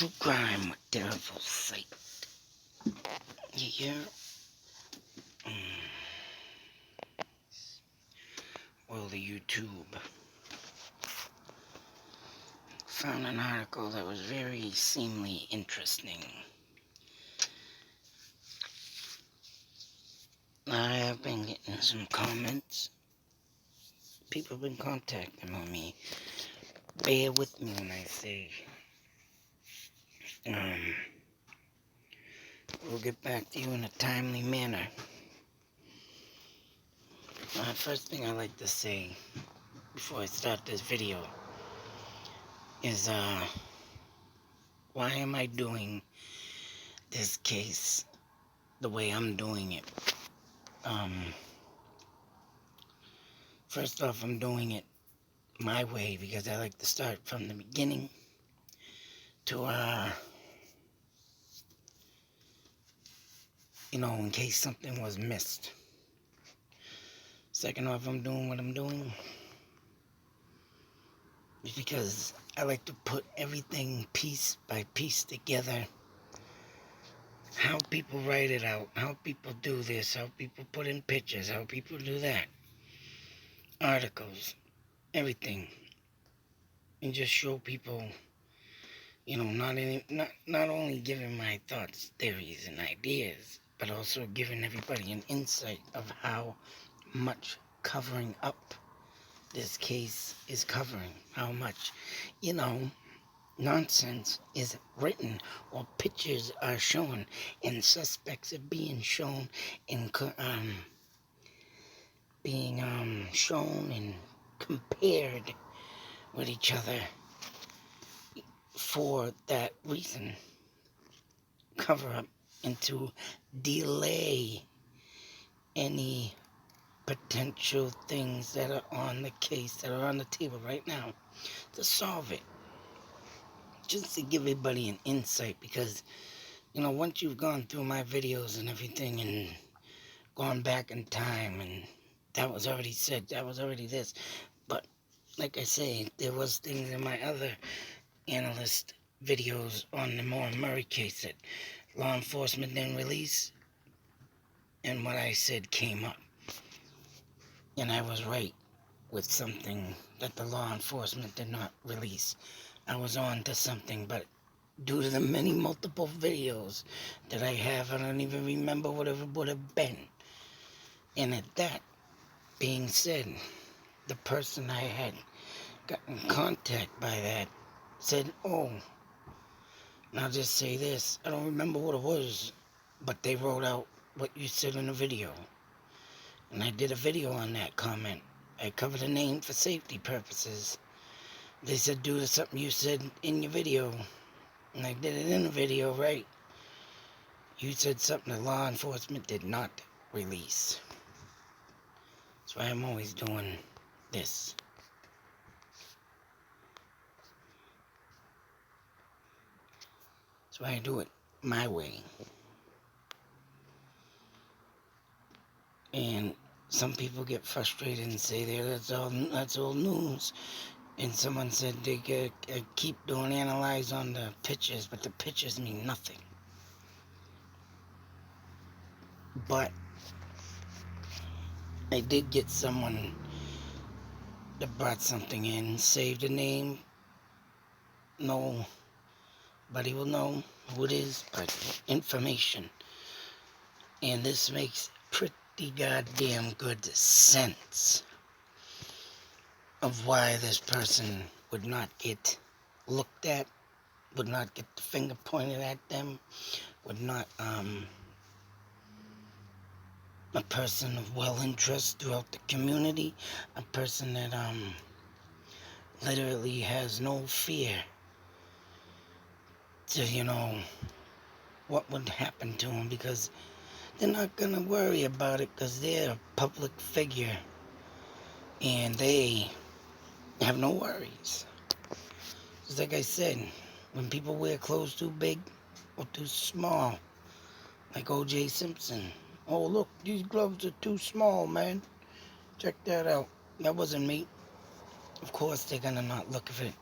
True crime with terrible sight. You hear? Well, the YouTube found an article that was very seemingly interesting. I have been getting some comments. People have been contacting on me. Bear with me when I say, we'll get back to you in a timely manner. First thing I like to say before I start this video is, why am I doing this case the way I'm doing it? First off, I'm doing it my way because I like to start from the beginning to, in case something was missed. Second off, I'm doing what I'm doing because I like to put everything piece by piece together. How people write it out, how people do this, how people put in pictures, how people do that. Articles, everything. And just show people, not only giving my thoughts, theories, and ideas, but also giving everybody an insight of how much covering up this case is covering. How much, nonsense is written or pictures are shown and suspects are being shown and being shown and compared with each other for that reason. Cover up and to delay any potential things that are on the case, that are on the table right now, to solve it. Just to give everybody an insight, because, once you've gone through my videos and everything and gone back in time, and that was already said, that was already this, but like I say, there was things in my other analyst videos on the Moore Murray case that law enforcement didn't release, and what I said came up. And I was right with something that the law enforcement did not release. I was on to something, but due to the many multiple videos that I have, I don't even remember what it would have been. And at that being said, the person I had got in contact by that said, oh, and I'll just say this, I don't remember what it was, but they wrote out what you said in the video. And I did a video on that comment. I covered a name for safety purposes. They said, due to something you said in your video, and I did it in the video, right? You said something that law enforcement did not release. That's why I'm always doing this. That's why I do it my way. And some people get frustrated and say, that's all news. And someone said they keep doing analyze on the pictures, but the pictures mean nothing. But I did get someone that brought something in, saved a name. Nobody will know who it is, but information. And this makes pretty goddamn good sense of why this person would not get looked at, would not get the finger pointed at them, would not, a person of well interest throughout the community, a person that, literally has no fear to, what would happen to him, because they're not gonna worry about it because they're a public figure and they have no worries. Just like I said, when people wear clothes too big or too small, like O.J. Simpson, oh look, these gloves are too small, man. Check that out. That wasn't me. Of course, they're gonna not look at it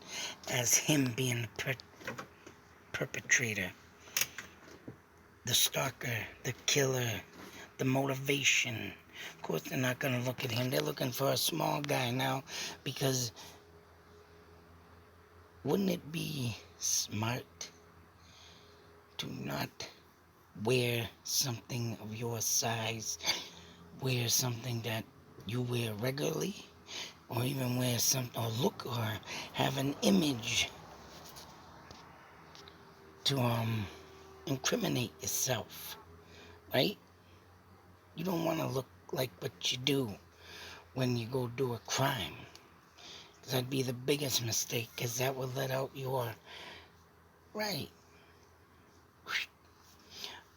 as him being perpetrator, the stalker, the killer, the motivation. Of course, they're not going to look at him. They're looking for a small guy now, because wouldn't it be smart to not wear something of your size, wear something that you wear regularly, or even wear something, or look, or have an image to incriminate yourself, right? You don't want to look like what you do when you go do a crime. That'd be the biggest mistake, because that would let out your, right.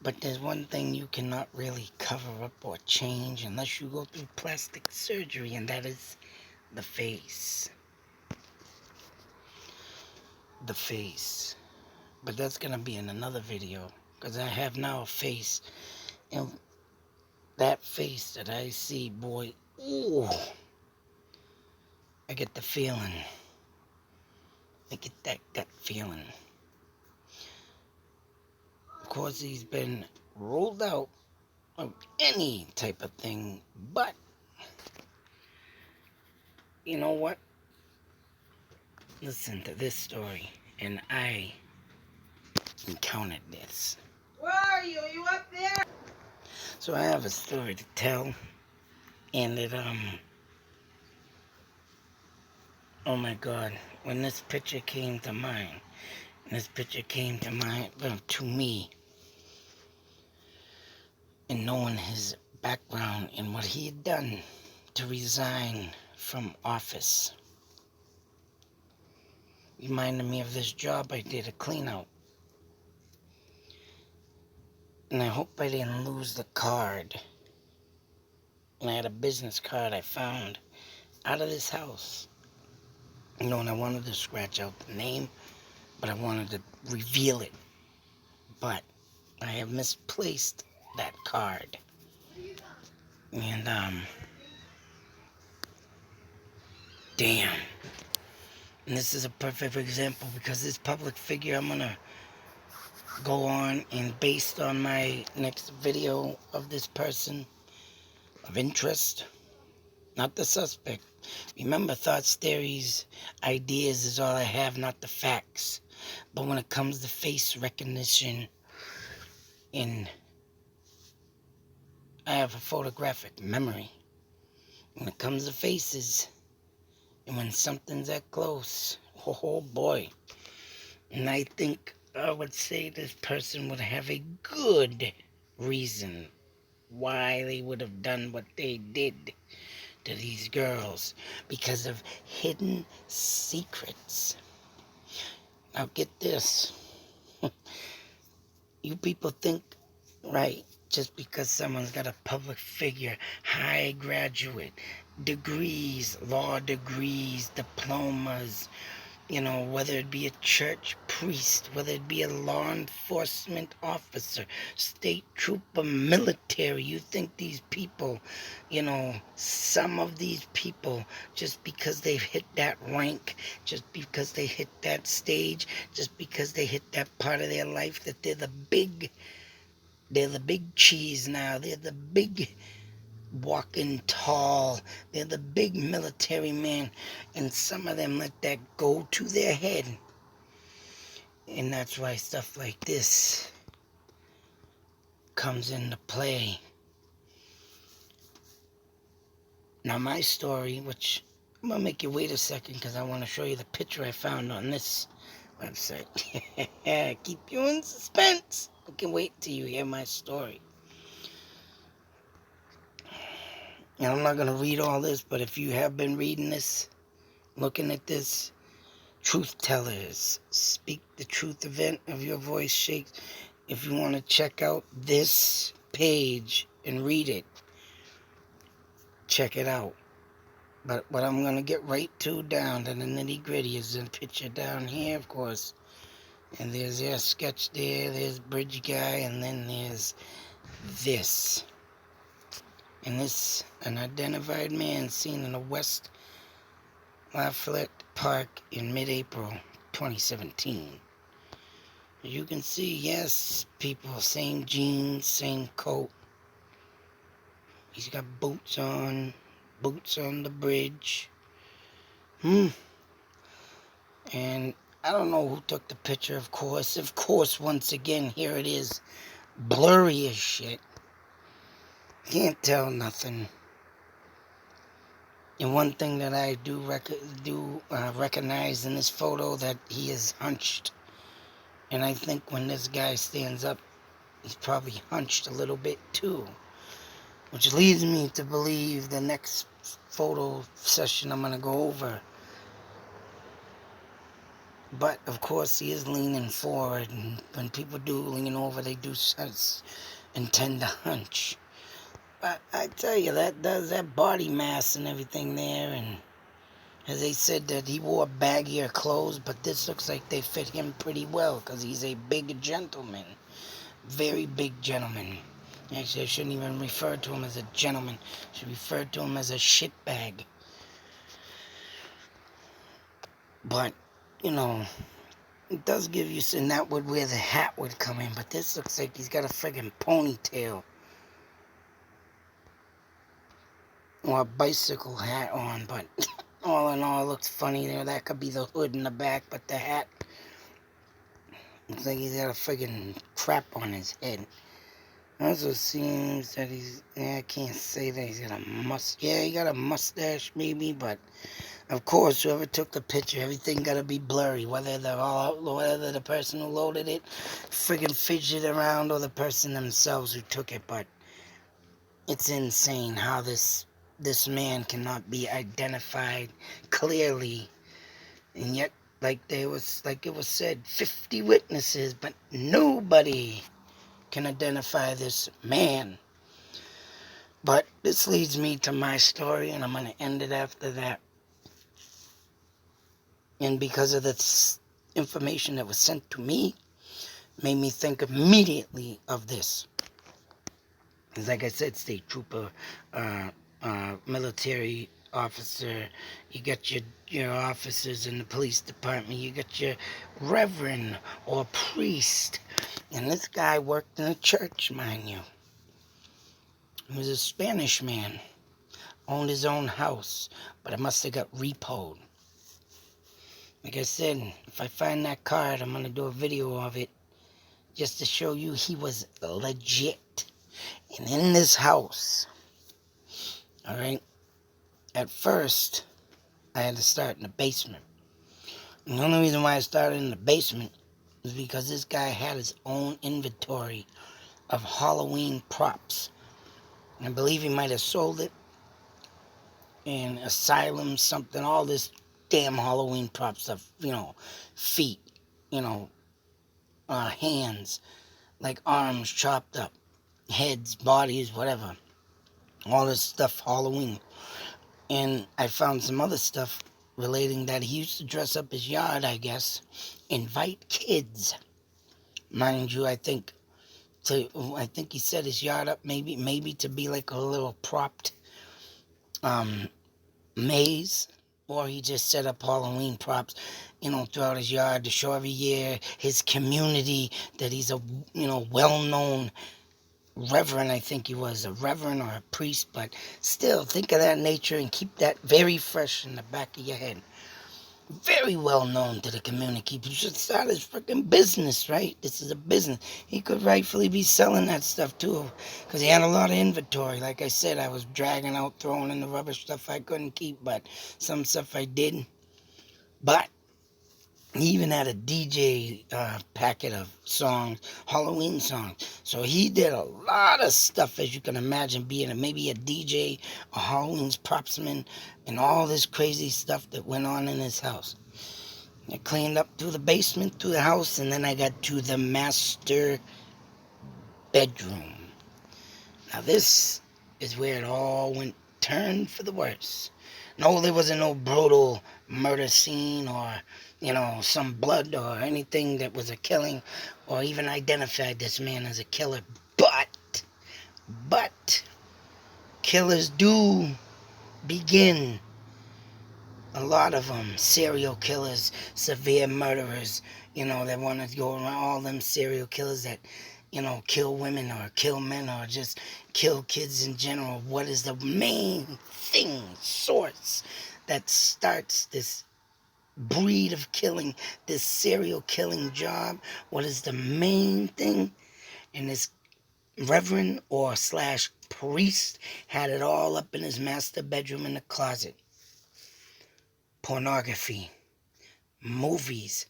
But there's one thing you cannot really cover up or change unless you go through plastic surgery, and that is the face. The face. But that's going to be in another video, because I have now a face, and that face that I see, boy, ooh, I get the feeling. I get that gut feeling. Of course, he's been ruled out of any type of thing, but you know what? Listen to this story, and I encountered this. Where are you? Are you up there? So I have a story to tell, and it, oh my God, when this picture came to mind, well, to me, and knowing his background and what he had done to resign from office, reminded me of this job I did, a clean out. And I hope I didn't lose the card. And I had a business card I found out of this house. You know, and I wanted to scratch out the name, but I wanted to reveal it. But I have misplaced that card. And, damn. And this is a perfect example, because this public figure I'm gonna go on, and based on my next video of this person of interest, not the suspect. Remember, thoughts, theories, ideas is all I have, not the facts. But when it comes to face recognition, and I have a photographic memory. When it comes to faces, and when something's that close, oh boy. And I think I would say this person would have a good reason why they would have done what they did to these girls, because of hidden secrets. Now get this. You people think, right, just because someone's got a public figure, high graduate, degrees, law degrees, diplomas, you know, whether it be a church priest, whether it be a law enforcement officer, state trooper, military, you think these people, you know, some of these people, just because they've hit that rank, just because they hit that stage, just because they hit that part of their life, that they're the big cheese now, they're the big walking tall, they're the big military man, and some of them let that go to their head. And that's why stuff like this comes into play. Now my story, which I'm gonna make you wait a second, because I want to show you the picture I found on this website. Keep you in suspense. I can wait till you hear my story. And I'm not going to read all this, but if you have been reading this, looking at this, truth tellers, speak the truth event of your voice shakes. If you want to check out this page and read it, check it out. But what I'm going to get right to, down to the nitty gritty, is the picture down here, of course. And there's their sketch there, there's Bridge Guy, and then there's this. And this, an identified man seen in the West Lafayette Park in mid-April 2017. You can see, yes, people, same jeans, same coat. He's got boots on the bridge. And I don't know who took the picture, of course. Of course, once again, here it is. Blurry as shit. Can't tell nothing. And one thing that I do recognize in this photo, that he is hunched. And I think when this guy stands up, he's probably hunched a little bit too. Which leads me to believe the next photo session I'm going to go over. But, of course, he is leaning forward. And when people do lean over, they do intend to hunch. But I tell you, that body mass and everything there. And as they said that he wore baggier clothes, but this looks like they fit him pretty well because he's a big gentleman. Very big gentleman. Actually, I shouldn't even refer to him as a gentleman. I should refer to him as a shitbag. But, you know, it does give you, and that would where the hat would come in. But this looks like he's got a friggin' ponytail. Or a bicycle hat on, but all in all, it looks funny there. That could be the hood in the back, but the hat looks like he's got a friggin' crap on his head. Also seems that I can't say that he's got a he got a mustache maybe, but of course, whoever took the picture, everything gotta be blurry, whether the person who loaded it friggin' fidgeted around or the person themselves who took it. But it's insane how this man cannot be identified clearly, and yet, like it was said, 50 witnesses, but nobody can identify this man. But this leads me to my story, and I'm going to end it after that. And because of this information that was sent to me, made me think immediately of this. It's like I said, state trooper, military officer, you got your officers in the police department, you got your reverend or priest. And this guy worked in a church, mind you. He was a Spanish man, owned his own house, but it must have got repoed. Like I said, if I find that card, I'm going to do a video of it just to show you he was legit. And in this house, all right, at first, I had to start in the basement. And the only reason why I started in the basement is because this guy had his own inventory of Halloween props. I believe he might have sold it in Asylum, something, all this damn Halloween prop stuff, feet, hands, like arms chopped up, heads, bodies, whatever. All this stuff, Halloween. And I found some other stuff relating that he used to dress up his yard, I guess, invite kids. Mind you, I think he set his yard up maybe to be like a little propped maze, or he just set up Halloween props, throughout his yard to show every year his community that he's a, well-known reverend. I think he was a reverend or a priest, but still, think of that nature and keep that very fresh in the back of your head. Very well known to the community. He should start his freaking business, right? This is a business. He could rightfully be selling that stuff too, because he had a lot of inventory. Like I said, I was dragging out, throwing in the rubbish stuff I couldn't keep, but some stuff I did. But he even had a DJ packet of songs, Halloween songs. So he did a lot of stuff, as you can imagine, being maybe a DJ, a Halloween's propsman, and all this crazy stuff that went on in his house. I cleaned up through the basement, through the house, and then I got to the master bedroom. Now this is where it all turned for the worse. No, there wasn't no brutal murder scene or, some blood or anything that was a killing or even identified this man as a killer. But killers do begin a lot of them, serial killers, severe murderers, they want to go around, all them serial killers that, kill women or kill men or just kill kids in general. What is the main source that starts this breed of killing, this serial killing job? What is the main thing? And this reverend or slash priest had it all up in his master bedroom in the closet. Pornography, movies,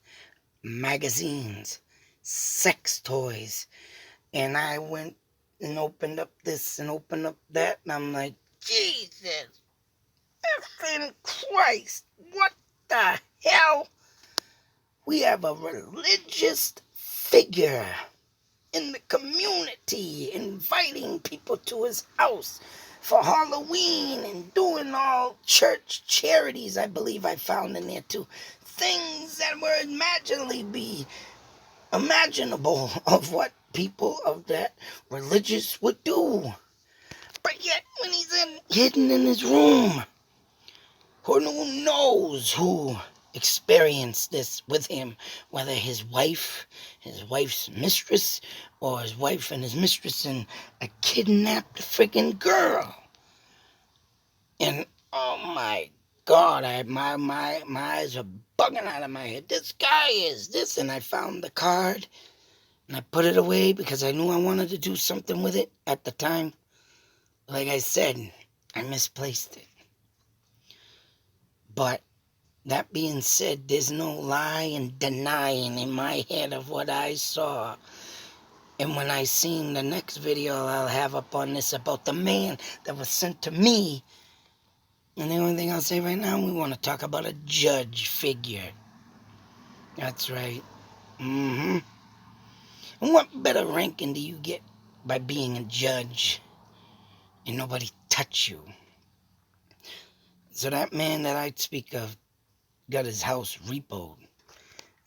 magazines, sex toys. And I went and opened up this and opened up that, and I'm like, Jesus effing Christ, what the hell? We have a religious figure in the community inviting people to his house for Halloween and doing all church charities, I believe I found in there too. Things that were imaginable of what people of that religious would do. But yet when he's hidden in his room, who knows who experienced this with him, whether his wife's mistress, or his wife and his mistress and a kidnapped freaking girl. And oh my God, my eyes are bugging out of my head. This guy is this, and I found the card and I put it away because I knew I wanted to do something with it at the time. Like I said, I misplaced it. But that being said, there's no lie and denying in my head of what I saw. And when I seen the next video I'll have up on this about the man that was sent to me, and the only thing I'll say right now, we want to talk about a judge figure. That's right. And what better ranking do you get by being a judge and nobody touch you? So that man that I speak of got his house repoed.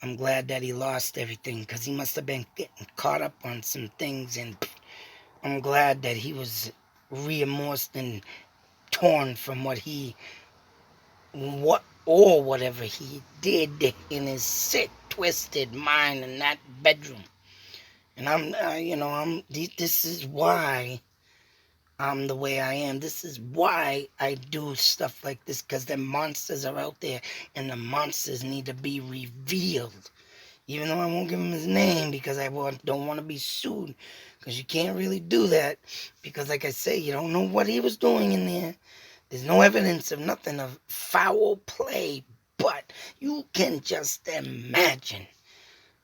I'm glad that he lost everything, because he must have been getting caught up on some things, and I'm glad that he was remorse and torn from whatever he did in his sick, twisted mind in that bedroom. And this is why I'm the way I am. This is why I do stuff like this, because the monsters are out there, and the monsters need to be revealed. Even though I won't give him his name because I don't want to be sued, because you can't really do that, because like I say, you don't know what he was doing in there. There's no evidence of nothing of foul play, but you can just imagine.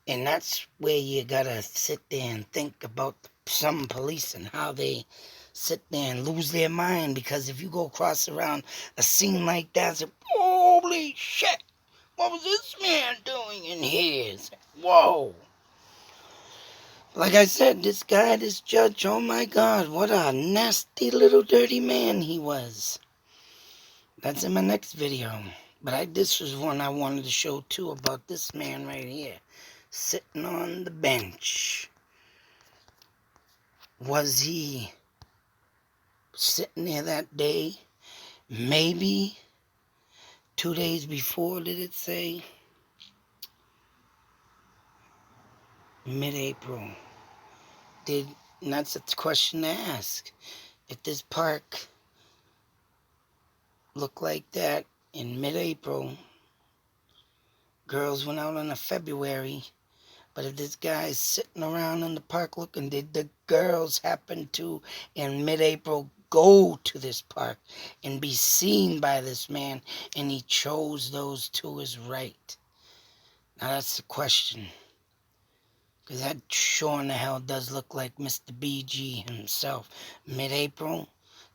And that's where you gotta sit there and think about some police and how they sit there and lose their mind, because if you go across around a scene like that, say, holy shit, what was this man doing in here? Whoa. Like I said, this judge, oh my God, what a nasty little dirty man he was. That's in my next video. But this was one I wanted to show too, about this man right here, sitting on the bench. Was he sitting there that day? Maybe 2 days before, did it say? Mid-April. And that's a question to ask. If this park looked like that in mid-April, girls went out in February, but if this guy's sitting around in the park looking, did the girls happen to, in mid-April, go to this park and be seen by this man, and he chose those two as right? Now that's the question. Because that sure in the hell does look like Mr. BG himself. Mid-April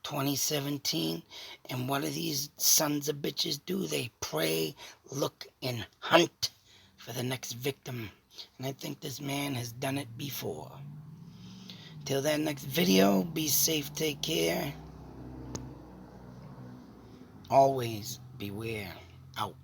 2017. And what do these sons of bitches do? They pray, look, and hunt for the next victim. And I think this man has done it before. Till that next video, be safe, take care. Always beware. Out.